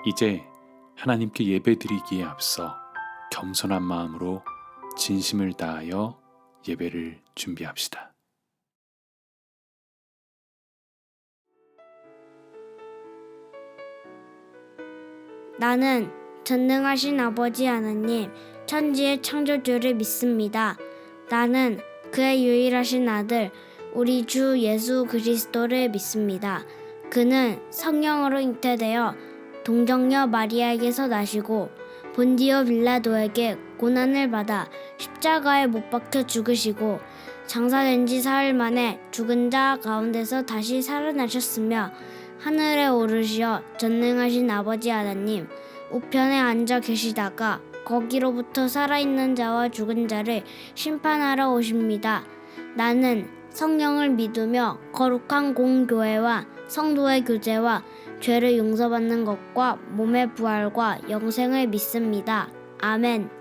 이제 하나님께 예배드리기에 앞서 겸손한 마음으로 진심을 다하여 예배를 준비합시다. 나는 전능하신 아버지 하나님, 천지의 창조주를 믿습니다. 나는 그의 유일하신 아들, 우리 주 예수 그리스도를 믿습니다. 그는 성령으로 잉태되어 동정녀 마리아에게서 나시고 본디오 빌라도에게 고난을 받아 십자가에 못 박혀 죽으시고 장사된 지 사흘 만에 죽은 자 가운데서 다시 살아나셨으며 하늘에 오르시어 전능하신 아버지 하나님 우편에 앉아 계시다가 거기로부터 살아있는 자와 죽은 자를 심판하러 오십니다. 나는 성령을 믿으며 거룩한 공교회와 성도의 교제와 죄를 용서받는 것과 몸의 부활과 영생을 믿습니다. 아멘.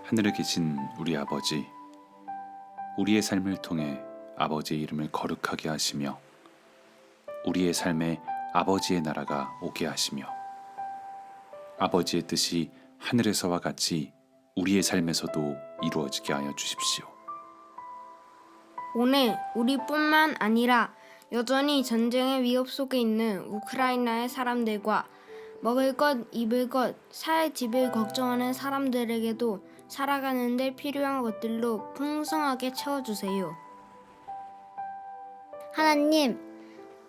하늘에 계신 우리 아버지, 우리의 삶을 통해 아버지의 이름을 거룩하게 하시며 우리의 삶에 아버지의 나라가 오게 하시며 아버지의 뜻이 하늘에서와 같이 우리의 삶에서도 이루어지게 하여 주십시오. 오늘 우리뿐만 아니라 여전히 전쟁의 위협 속에 있는 우크라이나의 사람들과 먹을 것, 입을 것, 살 집을 걱정하는 사람들에게도 살아가는 데 필요한 것들로 풍성하게 채워주세요. 하나님,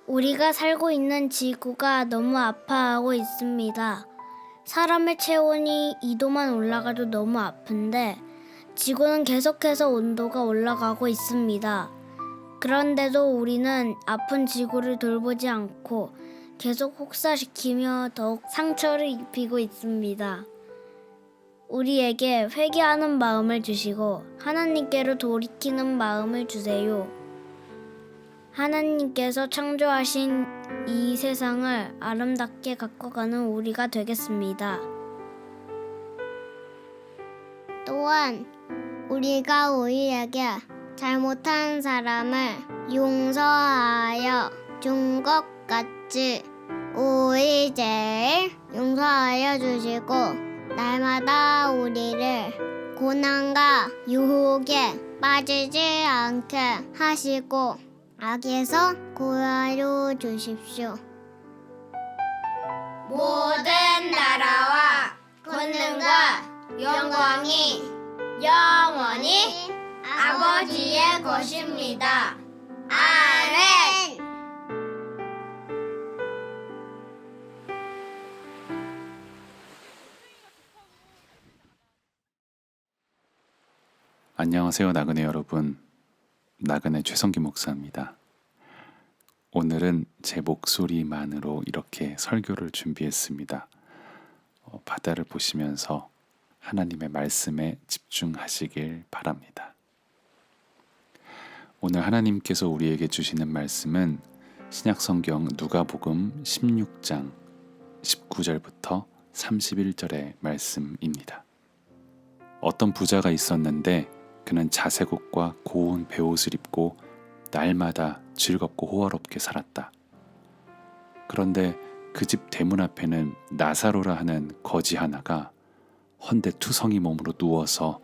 우리가 살고 있는 지구가 너무 아파하고 있습니다. 사람의 체온이 2도만 올라가도 너무 아픈데 지구는 계속해서 온도가 올라가고 있습니다. 그런데도 우리는 아픈 지구를 돌보지 않고 계속 혹사시키며 더욱 상처를 입히고 있습니다. 우리에게 회개하는 마음을 주시고 하나님께로 돌이키는 마음을 주세요. 하나님께서 창조하신 이 세상을 아름답게 가꿔가는 우리가 되겠습니다. 또한 우리가 우리에게 잘못한 사람을 용서하여 준 것 같이 우리 죄를 용서하여 주시고 날마다 우리를 고난과 유혹에 빠지지 않게 하시고 악에서 구하여 주십시오. 모든 나라와 권능과 영광이 영원히 아버지의 것입니다. 아멘. 안녕하세요, 나그네 여러분. 나그네 최성기 목사입니다. 오늘은 제 목소리만으로 이렇게 설교를 준비했습니다. 바다를 보시면서 하나님의 말씀에 집중하시길 바랍니다. 오늘 하나님께서 우리에게 주시는 말씀은 신약성경 누가복음 16장 19절부터 31절의 말씀입니다. 어떤 부자가 있었는데 그는 자색옷과 고운 베옷을 입고 날마다 즐겁고 호화롭게 살았다. 그런데 그 집 대문 앞에는 나사로라 하는 거지 하나가 헌데투성이 몸으로 누워서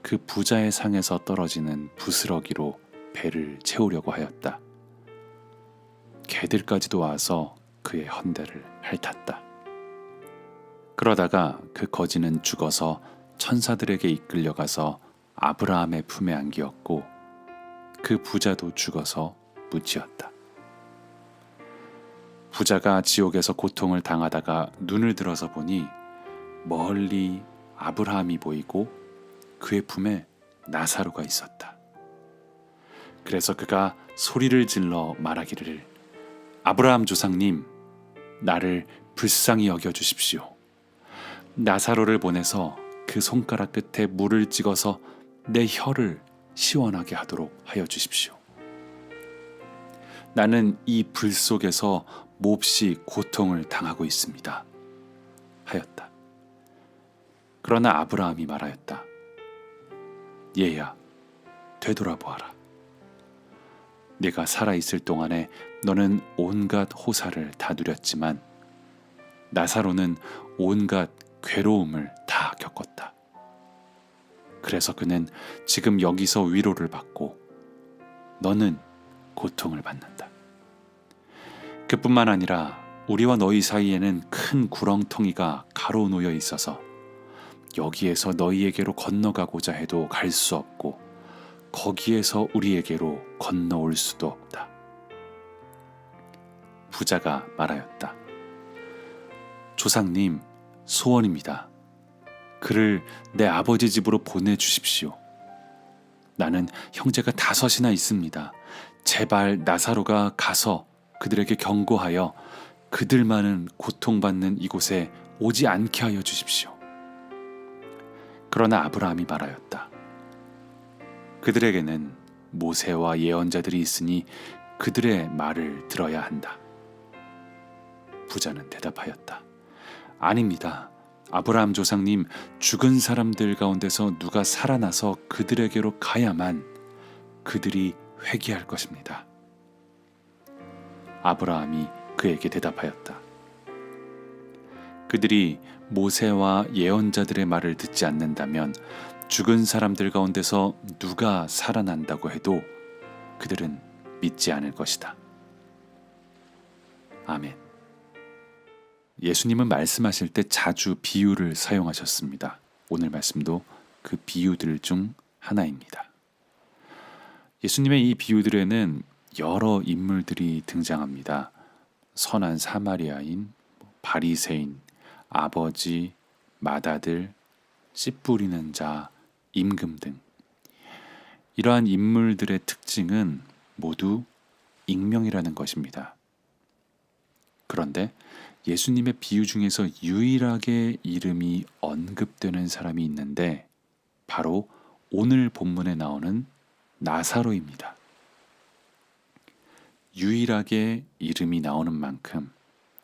그 부자의 상에서 떨어지는 부스러기로 배를 채우려고 하였다. 개들까지도 와서 그의 헌데를 핥았다. 그러다가 그 거지는 죽어서 천사들에게 이끌려가서 아브라함의 품에 안기었고 그 부자도 죽어서 묻히었다. 부자가 지옥에서 고통을 당하다가 눈을 들어서 보니 멀리 아브라함이 보이고 그의 품에 나사로가 있었다. 그래서 그가 소리를 질러 말하기를 아브라함 조상님, 나를 불쌍히 여겨주십시오. 나사로를 보내서 그 손가락 끝에 물을 찍어서 내 혀를 시원하게 하도록 하여 주십시오. 나는 이 불 속에서 몹시 고통을 당하고 있습니다. 하였다. 그러나 아브라함이 말하였다. 얘야, 되돌아보아라. 네가 살아있을 동안에 너는 온갖 호사를 다 누렸지만 나사로는 온갖 괴로움을 다 겪었다. 그래서 그는 지금 여기서 위로를 받고 너는 고통을 받는다. 그뿐만 아니라 우리와 너희 사이에는 큰 구렁텅이가 가로놓여 있어서 여기에서 너희에게로 건너가고자 해도 갈 수 없고 거기에서 우리에게로 건너올 수도 없다. 부자가 말하였다. 조상님, 소원입니다. 그를 내 아버지 집으로 보내주십시오. 나는 형제가 5이나 있습니다. 제발 나사로가 가서 그들에게 경고하여 그들만은 고통받는 이곳에 오지 않게 하여 주십시오. 그러나 아브라함이 말하였다. 그들에게는 모세와 예언자들이 있으니 그들의 말을 들어야 한다. 부자는 대답하였다. 아닙니다. 아브라함 조상님, 죽은 사람들 가운데서 누가 살아나서 그들에게로 가야만 그들이 회개할 것입니다. 아브라함이 그에게 대답하였다. 그들이 모세와 예언자들의 말을 듣지 않는다면 죽은 사람들 가운데서 누가 살아난다고 해도 그들은 믿지 않을 것이다. 아멘. 예수님은 말씀하실 때 자주 비유를 사용하셨습니다. 오늘 말씀도 그 비유들 중 하나입니다. 예수님의 이 비유들에는 여러 인물들이 등장합니다. 선한 사마리아인, 바리새인, 아버지, 맏아들, 씨 뿌리는 자, 임금 등 이러한 인물들의 특징은 모두 익명이라는 것입니다. 그런데 예수님의 비유 중에서 유일하게 이름이 언급되는 사람이 있는데 바로 오늘 본문에 나오는 나사로입니다. 유일하게 이름이 나오는 만큼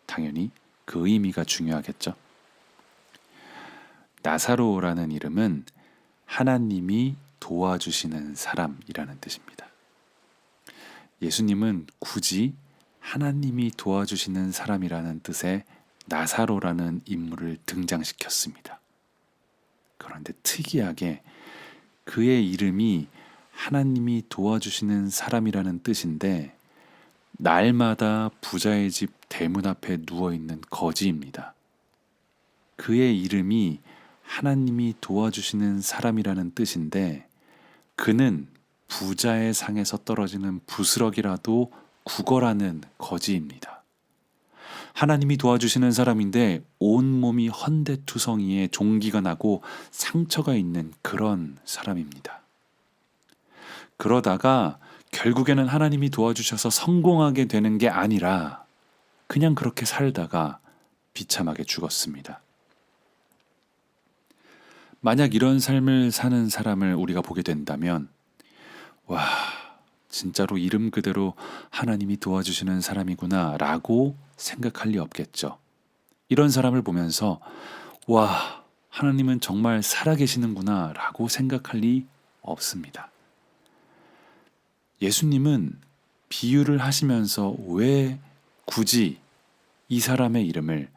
당연히 그 의미가 중요하겠죠. 나사로라는 이름은 하나님이 도와주시는 사람이라는 뜻입니다. 예수님은 굳이 하나님이 도와주시는 사람이라는 뜻의 나사로라는 인물을 등장시켰습니다. 그런데 특이하게 그의 이름이 하나님이 도와주시는 사람이라는 뜻인데 날마다 부자의 집 대문 앞에 누워있는 거지입니다. 그의 이름이 하나님이 도와주시는 사람이라는 뜻인데 그는 부자의 상에서 떨어지는 부스러기라도 구걸하는 거지입니다. 하나님이 도와주시는 사람인데 온몸이 헌데투성이에 종기가 나고 상처가 있는 그런 사람입니다. 그러다가 결국에는 하나님이 도와주셔서 성공하게 되는 게 아니라 그냥 그렇게 살다가 비참하게 죽었습니다. 만약 이런 삶을 사는 사람을 우리가 보게 된다면 와, 진짜로 이름 그대로 하나님이 도와주시는 사람이구나 라고 생각할 리 없겠죠. 이런 사람을 보면서 와, 하나님은 정말 살아계시는구나 라고 생각할 리 없습니다. 예수님은 비유를 하시면서 왜 굳이 이 사람의 이름을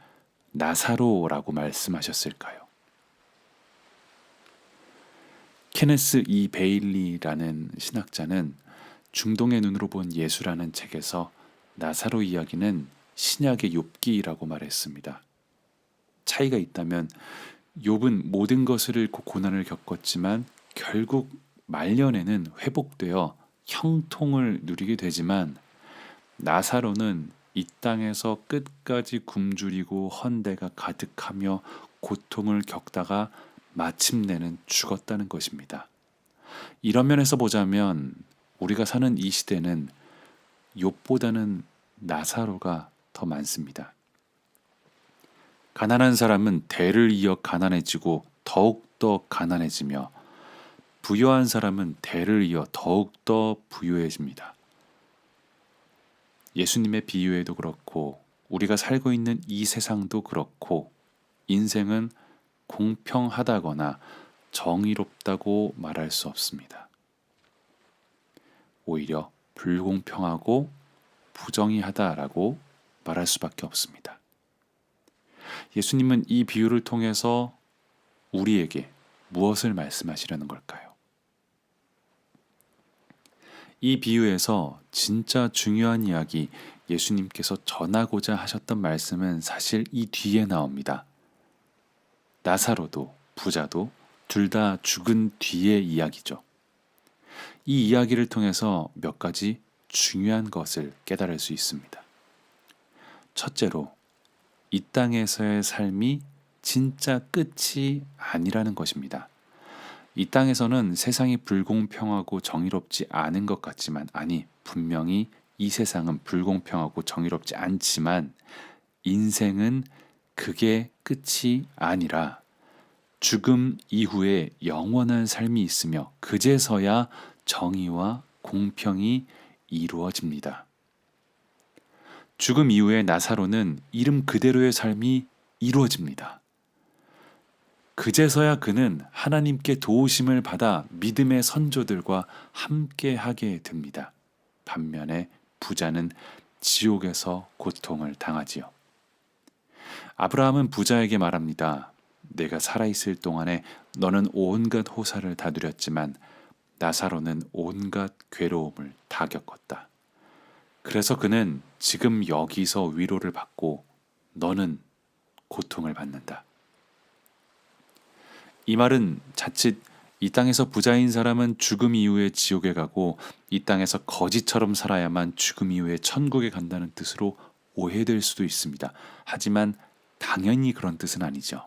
나사로라고 말씀하셨을까요? 케네스 이 베일리라는 신학자는 중동의 눈으로 본 예수라는 책에서 나사로 이야기는 신약의 욥기라고 말했습니다. 차이가 있다면 욥은 모든 것을 잃고 고난을 겪었지만 결국 말년에는 회복되어 형통을 누리게 되지만 나사로는 이 땅에서 끝까지 굶주리고 헌대가 가득하며 고통을 겪다가 마침내는 죽었다는 것입니다. 이런 면에서 보자면 우리가 사는 이 시대는 욥보다는 나사로가 더 많습니다. 가난한 사람은 대를 이어 가난해지고 더욱더 가난해지며 부유한 사람은 대를 이어 더욱더 부유해집니다. 예수님의 비유에도 그렇고 우리가 살고 있는 이 세상도 그렇고 인생은 공평하다거나 정의롭다고 말할 수 없습니다. 오히려 불공평하고 부정의하다라고 말할 수밖에 없습니다. 예수님은 이 비유를 통해서 우리에게 무엇을 말씀하시려는 걸까요? 이 비유에서 진짜 중요한 이야기, 예수님께서 전하고자 하셨던 말씀은 사실 이 뒤에 나옵니다. 나사로도 부자도 둘 다 죽은 뒤의 이야기죠. 이 이야기를 통해서 몇 가지 중요한 것을 깨달을 수 있습니다. 첫째로, 이 땅에서의 삶이 진짜 끝이 아니라는 것입니다. 이 땅에서는 세상이 불공평하고 정의롭지 않은 것 같지만, 아니, 분명히 이 세상은 불공평하고 정의롭지 않지만 인생은 그게 끝이 아니라 죽음 이후에 영원한 삶이 있으며 그제서야 정의와 공평이 이루어집니다. 죽음 이후에 나사로는 이름 그대로의 삶이 이루어집니다. 그제서야 그는 하나님께 도우심을 받아 믿음의 선조들과 함께 하게 됩니다. 반면에 부자는 지옥에서 고통을 당하지요. 아브라함은 부자에게 말합니다. 내가 살아있을 동안에 너는 온갖 호사를 다 누렸지만 나사로는 온갖 괴로움을 다 겪었다. 그래서 그는 지금 여기서 위로를 받고 너는 고통을 받는다. 이 말은 자칫 이 땅에서 부자인 사람은 죽음 이후에 지옥에 가고 이 땅에서 거지처럼 살아야만 죽음 이후에 천국에 간다는 뜻으로 오해될 수도 있습니다. 하지만 당연히 그런 뜻은 아니죠.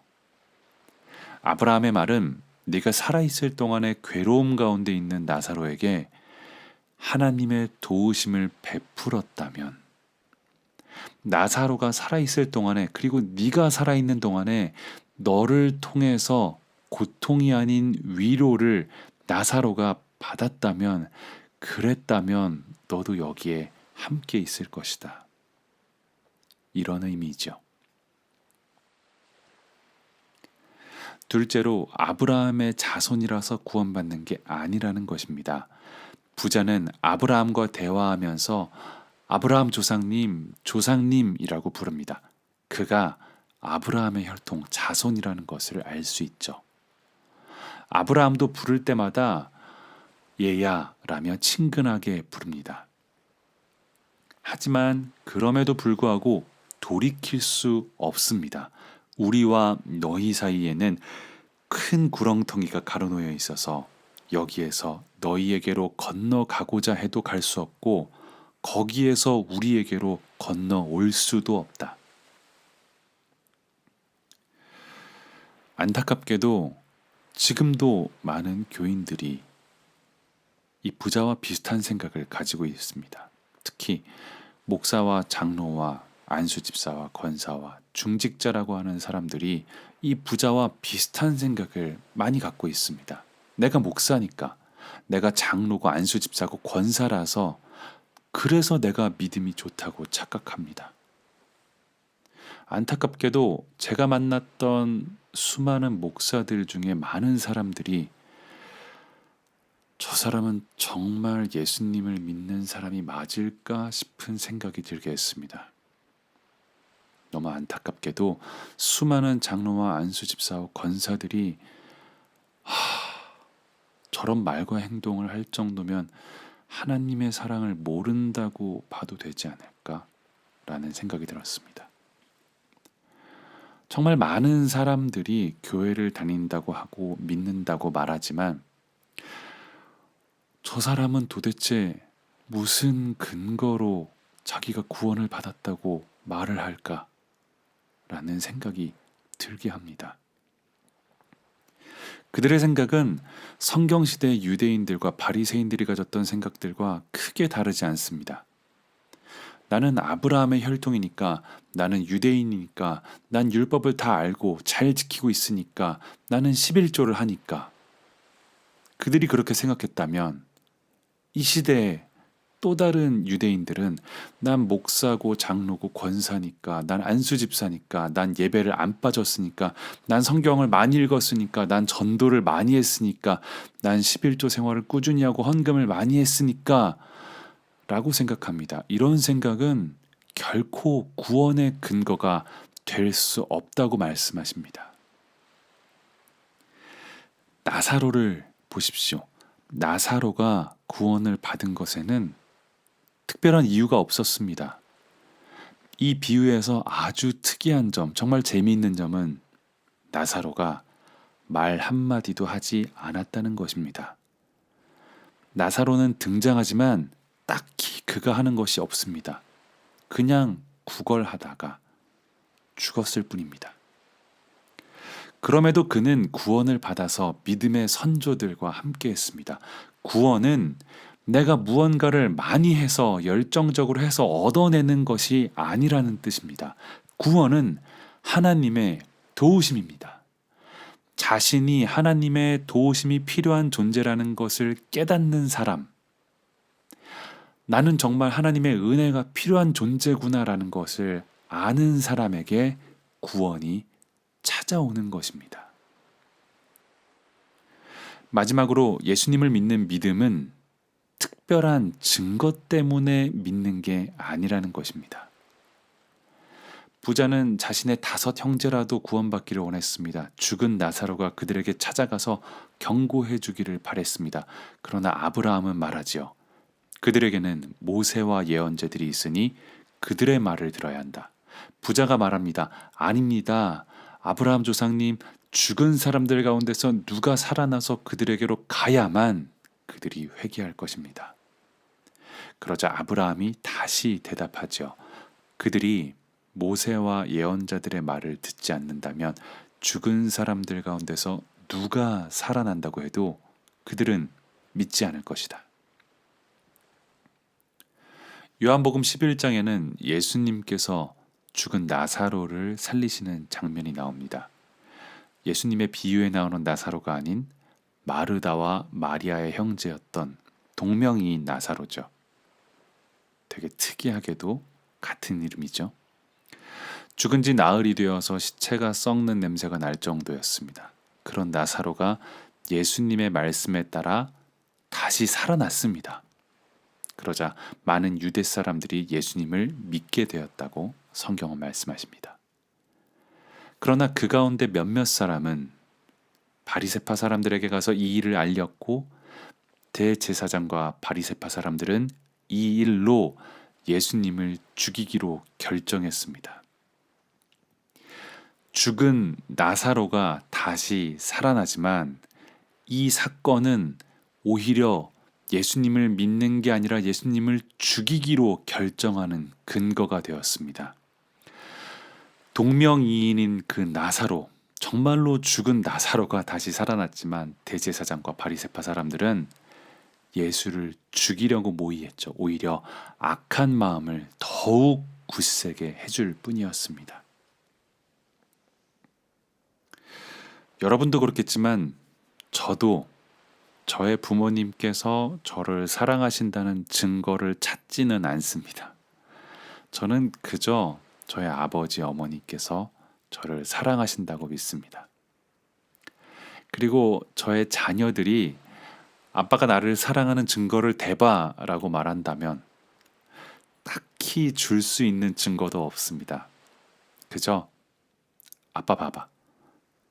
아브라함의 말은 네가 살아있을 동안에 괴로움 가운데 있는 나사로에게 하나님의 도우심을 베풀었다면, 나사로가 살아있을 동안에, 그리고 네가 살아있는 동안에 너를 통해서 고통이 아닌 위로를 나사로가 받았다면, 그랬다면 너도 여기에 함께 있을 것이다. 이런 의미죠. 둘째로 아브라함의 자손이라서 구원받는 게 아니라는 것입니다. 부자는 아브라함과 대화하면서 아브라함 조상님, 조상님이라고 부릅니다. 그가 아브라함의 혈통, 자손이라는 것을 알 수 있죠. 아브라함도 부를 때마다 얘야 라며 친근하게 부릅니다. 하지만 그럼에도 불구하고 돌이킬 수 없습니다. 우리와 너희 사이에는 큰 구렁텅이가 가로놓여 있어서 여기에서 너희에게로 건너가고자 해도 갈 수 없고 거기에서 우리에게로 건너올 수도 없다. 안타깝게도 지금도 많은 교인들이 이 부자와 비슷한 생각을 가지고 있습니다. 특히 목사와 장로와 안수집사와 권사와 중직자라고 하는 사람들이 이 부자와 비슷한 생각을 많이 갖고 있습니다. 내가 목사니까, 내가 장로고 안수집사고 권사라서 그래서 내가 믿음이 좋다고 착각합니다. 안타깝게도 제가 만났던 수많은 목사들 중에 많은 사람들이 저 사람은 정말 예수님을 믿는 사람이 맞을까 싶은 생각이 들게 했습니다. 너무 안타깝게도 수많은 장로와 안수집사와 권사들이 저런 말과 행동을 할 정도면 하나님의 사랑을 모른다고 봐도 되지 않을까라는 생각이 들었습니다. 정말 많은 사람들이 교회를 다닌다고 하고 믿는다고 말하지만 저 사람은 도대체 무슨 근거로 자기가 구원을 받았다고 말을 할까라는 생각이 들게 합니다. 그들의 생각은 성경시대 유대인들과 바리새인들이 가졌던 생각들과 크게 다르지 않습니다. 나는 아브라함의 혈통이니까, 나는 유대인이니까, 난 율법을 다 알고 잘 지키고 있으니까, 나는 11조를 하니까. 그들이 그렇게 생각했다면 이 시대에 또 다른 유대인들은 난 목사고 장로고 권사니까, 난 안수집사니까, 난 예배를 안 빠졌으니까, 난 성경을 많이 읽었으니까, 난 전도를 많이 했으니까, 난 11조 생활을 꾸준히 하고 헌금을 많이 했으니까 라고 생각합니다. 이런 생각은 결코 구원의 근거가 될 수 없다고 말씀하십니다. 나사로를 보십시오. 나사로가 구원을 받은 것에는 특별한 이유가 없었습니다. 이 비유에서 아주 특이한 점, 정말 재미있는 점은 나사로가 말 한마디도 하지 않았다는 것입니다. 나사로는 등장하지만 딱히 그가 하는 것이 없습니다. 그냥 구걸하다가 죽었을 뿐입니다. 그럼에도 그는 구원을 받아서 믿음의 선조들과 함께 했습니다. 구원은 내가 무언가를 많이 해서 열정적으로 해서 얻어내는 것이 아니라는 뜻입니다. 구원은 하나님의 도우심입니다. 자신이 하나님의 도우심이 필요한 존재라는 것을 깨닫는 사람, 나는 정말 하나님의 은혜가 필요한 존재구나라는 것을 아는 사람에게 구원이 찾아오는 것입니다. 마지막으로 예수님을 믿는 믿음은 특별한 증거 때문에 믿는 게 아니라는 것입니다. 부자는 자신의 5 형제라도 구원받기를 원했습니다. 죽은 나사로가 그들에게 찾아가서 경고해 주기를 바랬습니다. 그러나 아브라함은 말하지요. 그들에게는 모세와 예언자들이 있으니 그들의 말을 들어야 한다. 부자가 말합니다. 아닙니다. 아브라함 조상님, 죽은 사람들 가운데서 누가 살아나서 그들에게로 가야만 그들이 회개할 것입니다. 그러자 아브라함이 다시 대답하죠. 그들이 모세와 예언자들의 말을 듣지 않는다면 죽은 사람들 가운데서 누가 살아난다고 해도 그들은 믿지 않을 것이다. 요한복음 11장에는 예수님께서 죽은 나사로를 살리시는 장면이 나옵니다. 예수님의 비유에 나오는 나사로가 아닌 마르다와 마리아의 형제였던 동명이인 나사로죠. 되게 특이하게도 같은 이름이죠. 죽은 지 나흘이 되어서 시체가 썩는 냄새가 날 정도였습니다. 그런 나사로가 예수님의 말씀에 따라 다시 살아났습니다. 그러자 많은 유대 사람들이 예수님을 믿게 되었다고 성경은 말씀하십니다. 그러나 그 가운데 몇몇 사람은 바리새파 사람들에게 가서 이 일을 알렸고 대제사장과 바리새파 사람들은 이 일로 예수님을 죽이기로 결정했습니다. 죽은 나사로가 다시 살아나지만 이 사건은 오히려 예수님을 믿는 게 아니라 예수님을 죽이기로 결정하는 근거가 되었습니다. 동명이인인 그 나사로, 정말로 죽은 나사로가 다시 살아났지만 대제사장과 바리새파 사람들은 예수를 죽이려고 모의했죠. 오히려 악한 마음을 더욱 굳세게 해줄 뿐이었습니다. 여러분도 그렇겠지만 저도 저의 부모님께서 저를 사랑하신다는 증거를 찾지는 않습니다. 저는 그저 저의 아버지, 어머니께서 저를 사랑하신다고 믿습니다. 그리고 저의 자녀들이 아빠가 나를 사랑하는 증거를 대봐라고 말한다면 딱히 줄 수 있는 증거도 없습니다. 그저 아빠 봐봐.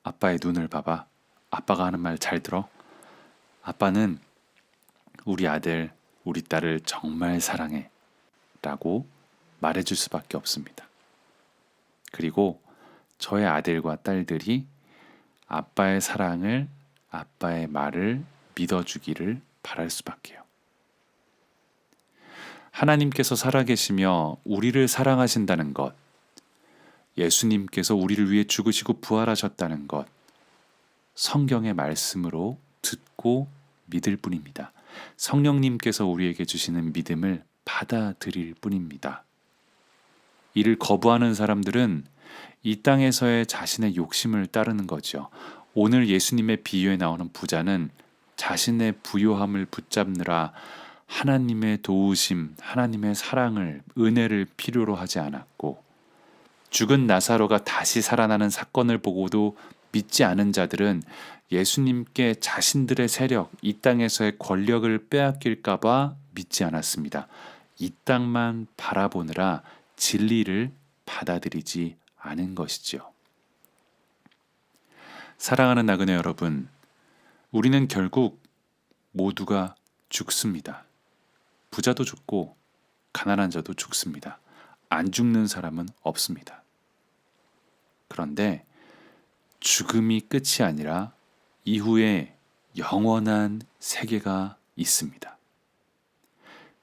아빠의 눈을 봐봐. 아빠가 하는 말 잘 들어. 아빠는 우리 아들, 우리 딸을 정말 사랑해 라고 말해줄 수밖에 없습니다. 그리고 저의 아들과 딸들이 아빠의 사랑을, 아빠의 말을 믿어주기를 바랄 수밖에요. 하나님께서 살아계시며 우리를 사랑하신다는 것, 예수님께서 우리를 위해 죽으시고 부활하셨다는 것, 성경의 말씀으로 듣고 믿을 뿐입니다. 성령님께서 우리에게 주시는 믿음을 받아들일 뿐입니다. 이를 거부하는 사람들은 이 땅에서의 자신의 욕심을 따르는 거죠. 오늘 예수님의 비유에 나오는 부자는 자신의 부요함을 붙잡느라 하나님의 도우심, 하나님의 사랑을, 은혜를 필요로 하지 않았고, 죽은 나사로가 다시 살아나는 사건을 보고도 믿지 않은 자들은 예수님께 자신들의 세력, 이 땅에서의 권력을 빼앗길까 봐 믿지 않았습니다. 이 땅만 바라보느라 진리를 받아들이지 않은 것이지요. 사랑하는 나그네 여러분, 우리는 결국 모두가 죽습니다. 부자도 죽고 가난한 자도 죽습니다. 안 죽는 사람은 없습니다. 그런데 죽음이 끝이 아니라 이후에 영원한 세계가 있습니다.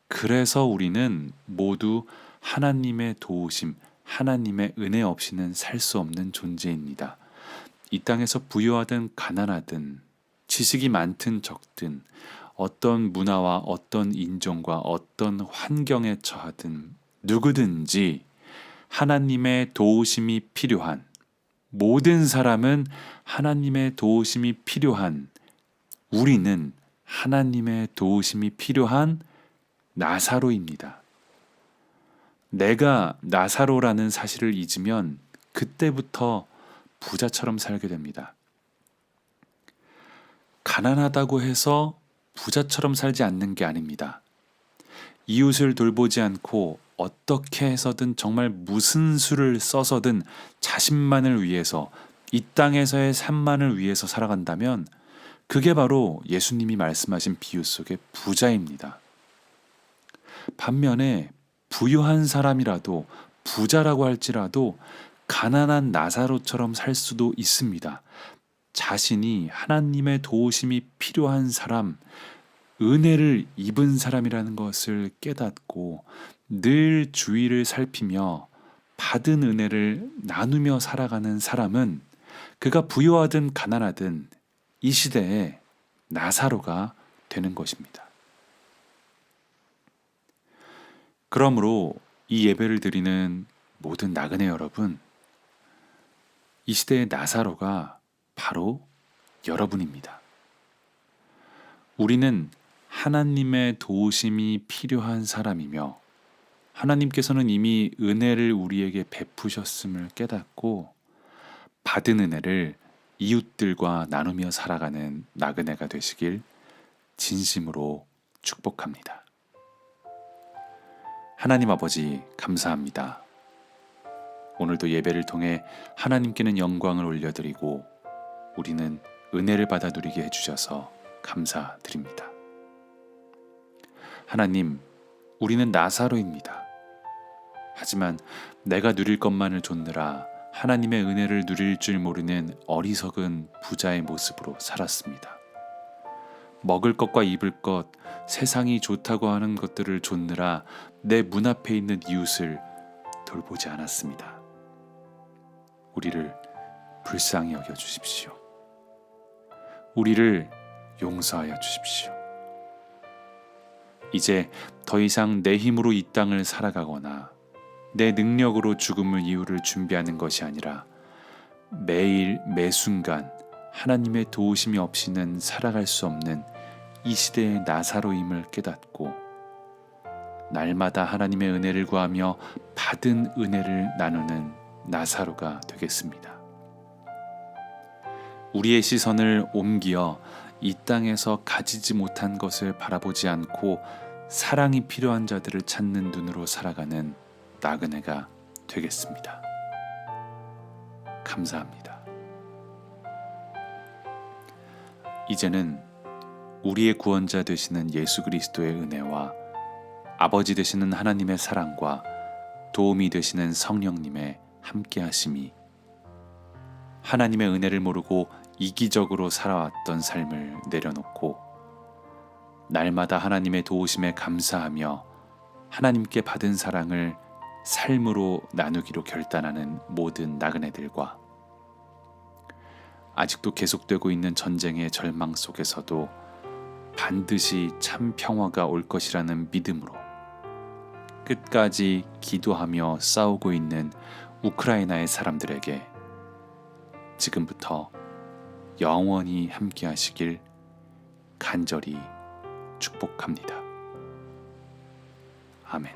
그래서 우리는 모두 하나님의 도우심, 하나님의 은혜 없이는 살 수 없는 존재입니다. 이 땅에서 부유하든 가난하든 지식이 많든 적든 어떤 문화와 어떤 인종과 어떤 환경에 처하든 누구든지 하나님의 도우심이 필요한, 모든 사람은 하나님의 도우심이 필요한, 우리는 하나님의 도우심이 필요한 나사로입니다. 내가 나사로라는 사실을 잊으면 그때부터 부자처럼 살게 됩니다. 가난하다고 해서 부자처럼 살지 않는 게 아닙니다. 이웃을 돌보지 않고 어떻게 해서든 정말 무슨 수를 써서든 자신만을 위해서 이 땅에서의 삶만을 위해서 살아간다면 그게 바로 예수님이 말씀하신 비유 속의 부자입니다. 반면에 부유한 사람이라도 부자라고 할지라도 가난한 나사로처럼 살 수도 있습니다. 자신이 하나님의 도우심이 필요한 사람, 은혜를 입은 사람이라는 것을 깨닫고 늘 주위를 살피며 받은 은혜를 나누며 살아가는 사람은 그가 부유하든 가난하든 이 시대에 나사로가 되는 것입니다. 그러므로 이 예배를 드리는 모든 나그네 여러분, 이 시대의 나사로가 바로 여러분입니다. 우리는 하나님의 도우심이 필요한 사람이며 하나님께서는 이미 은혜를 우리에게 베푸셨음을 깨닫고 받은 은혜를 이웃들과 나누며 살아가는 나그네가 되시길 진심으로 축복합니다. 하나님 아버지 감사합니다. 오늘도 예배를 통해 하나님께는 영광을 올려드리고 우리는 은혜를 받아 누리게 해주셔서 감사드립니다. 하나님, 우리는 나사로입니다. 하지만 내가 누릴 것만을 좇느라 하나님의 은혜를 누릴 줄 모르는 어리석은 부자의 모습으로 살았습니다. 먹을 것과 입을 것, 세상이 좋다고 하는 것들을 좇느라 내 문 앞에 있는 이웃을 돌보지 않았습니다. 우리를 불쌍히 여겨주십시오. 우리를 용서하여 주십시오. 이제 더 이상 내 힘으로 이 땅을 살아가거나 내 능력으로 죽음을 이유를 준비하는 것이 아니라 매일 매순간 하나님의 도우심이 없이는 살아갈 수 없는 이 시대의 나사로임을 깨닫고 날마다 하나님의 은혜를 구하며 받은 은혜를 나누는 나사로가 되겠습니다. 우리의 시선을 옮겨 이 땅에서 가지지 못한 것을 바라보지 않고 사랑이 필요한 자들을 찾는 눈으로 살아가는 나그네가 되겠습니다. 감사합니다. 이제는 우리의 구원자 되시는 예수 그리스도의 은혜와 아버지 되시는 하나님의 사랑과 도움이 되시는 성령님의 함께하심이 하나님의 은혜를 모르고 이기적으로 살아왔던 삶을 내려놓고 날마다 하나님의 도우심에 감사하며 하나님께 받은 사랑을 삶으로 나누기로 결단하는 모든 나그네들과 아직도 계속되고 있는 전쟁의 절망 속에서도 반드시 참 평화가 올 것이라는 믿음으로 끝까지 기도하며 싸우고 있는 우크라이나의 사람들에게 지금부터 영원히 함께 하시길 간절히 축복합니다. 아멘.